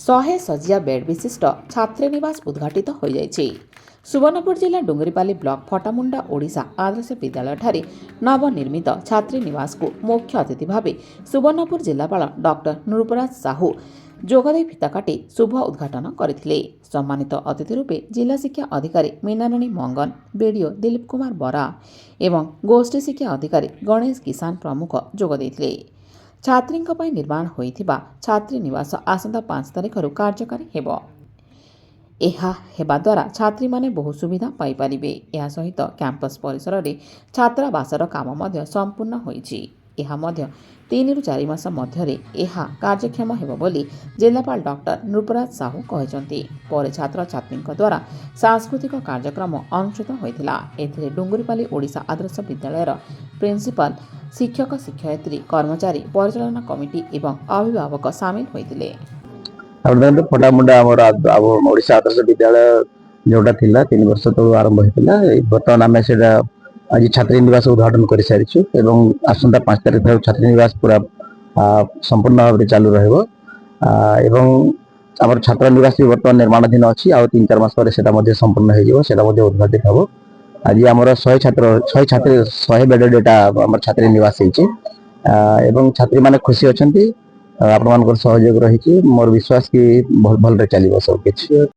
100 ଶଯ୍ୟା ବେଡ୍ ବିଶିଷ୍ଟ ଛାତ୍ରୀନିବାସ ଉଦ୍ଘାଟିତ ହୋଇଯାଇଛି। ସୁବର୍ଣ୍ଣପୁର ଜିଲ୍ଲା ଡୁଙ୍ଗୁରିପାଲି ବ୍ଲକ ଫଟାମୁଣ୍ଡା ଓଡ଼ିଶା ଆଦର୍ଶ ବିଦ୍ୟାଳୟଠାରେ ନବନିର୍ମିତ ଛାତ୍ରୀନିବାସକୁ ମୁଖ୍ୟ ଅତିଥି ଭାବେ ସୁବର୍ଣ୍ଣପୁର ଜିଲ୍ଲାପାଳ ଡକ୍ଟର ନୃପରାଜ ସାହୁ ଯୋଗଦେଇ ଫିତା କାଟି ଶୁଭ ଉଦ୍ଘାଟନ କରିଥିଲେ। ସମ୍ମାନିତ ଅତିଥି ରୂପେ ଜିଲ୍ଲା ଶିକ୍ଷା ଅଧିକାରୀ ମୀନାରାଣୀ ମଙ୍ଗନ, ବିଡିଓ ଦିଲ୍ଲୀପ କୁମାର ବରା ଏବଂ ଗୋଷ୍ଠୀ ଶିକ୍ଷା ଅଧିକାରୀ ଗଣେଶ କିଷାନ ପ୍ରମୁଖ ଯୋଗ ଦେଇଥିଲେ। ଛାତ୍ରୀଙ୍କ ପାଇଁ ନିର୍ମାଣ ହୋଇଥିବା ଛାତ୍ରୀନିବାସ ଆସନ୍ତା 5 ତାରିଖରୁ କାର୍ଯ୍ୟକାରୀ ହେବ। ଏହା ହେବା ଦ୍ୱାରା ଛାତ୍ରୀମାନେ ବହୁ ସୁବିଧା ପାଇପାରିବେ। ଏହା ସହିତ କ୍ୟାମ୍ପସ ପରିସରରେ ଛାତ୍ରାବାସର କାମ ମଧ୍ୟ ସମ୍ପୂର୍ଣ୍ଣ ହୋଇଛି। ଏହା ମଧ୍ୟ 3 ରୁ 4 ମାସ ମଧ୍ୟରେ ଏହା କାର୍ଯ୍ୟକ୍ଷମ ହେବ ବୋଲି ଜିଲ୍ଲାପାଳ ଡକ୍ଟର ନୃପରାଜ ସାହୁ କହିଛନ୍ତି। ପରେ ଛାତ୍ରଛାତ୍ରୀଙ୍କ ଦ୍ୱାରା ସାଂସ୍କୃତିକ କାର୍ଯ୍ୟକ୍ରମ ଅନୁଷ୍ଠିତ ହୋଇଥିଲା। ଏଥିରେ ଡୁଙ୍ଗୁରିପାଲି ଓଡ଼ିଶା ଆଦର୍ଶ ବିଦ୍ୟାଳୟର ପ୍ରିନ୍ସିପାଲ, ଶିକ୍ଷକ ଶିକ୍ଷୟିତ୍ରୀ, କର୍ମଚାରୀ, ପରିଚାଳନା କମିଟି ଏବଂ ଅଭିଭାବକ ସାମିଲ ହୋଇଥିଲେ। ଫଟାମୁଣ୍ଡା ଓଡ଼ିଶା ଆଦର୍ଶ ବିଦ୍ୟାଳୟ ଯୋଉଟା ଥିଲା 3 ବର୍ଷ ତଳୁ ଆରମ୍ଭ ହୋଇଥିଲା। ବର୍ତ୍ତମାନ ଆମେ ସେଟା ଆଜି ଛାତ୍ରୀନିବାସ ଉଦ୍ଘାଟନ କରିସାରିଛୁ ଏବଂ ଆସନ୍ତା 5 ତାରିଖ ଠାରୁ ଛାତ୍ରୀନିବାସ ପୁରା ସମ୍ପୂର୍ଣ୍ଣ ଭାବରେ ଚାଲୁ ରହିବ ଏବଂ ଆମର ଛାତ୍ରନିବାସ ବି ବର୍ତ୍ତମାନ ନିର୍ମାଣାଧୀନ ଅଛି। ଆଉ 3-4 ମାସ ପରେ ସେଟା ମଧ୍ୟ ସମ୍ପୂର୍ଣ୍ଣ ହେଇଯିବ, ସେଟା ମଧ୍ୟ ଉଦ୍ଘାଟିତ ହେବ। ଆଜି ଆମର 100 ବେଡେଡ୍ ଏଟା ଆମର ଛାତ୍ରୀନିବାସ ହେଇଛି ଏବଂ ଛାତ୍ରୀମାନେ ଖୁସି ଅଛନ୍ତି। ଆପଣମାନଙ୍କର ସହଯୋଗ ରହିଛି। ମୋର ବିଶ୍ୱାସ କି ଭଲରେ ଚାଲିବ ସବୁ କିଛି।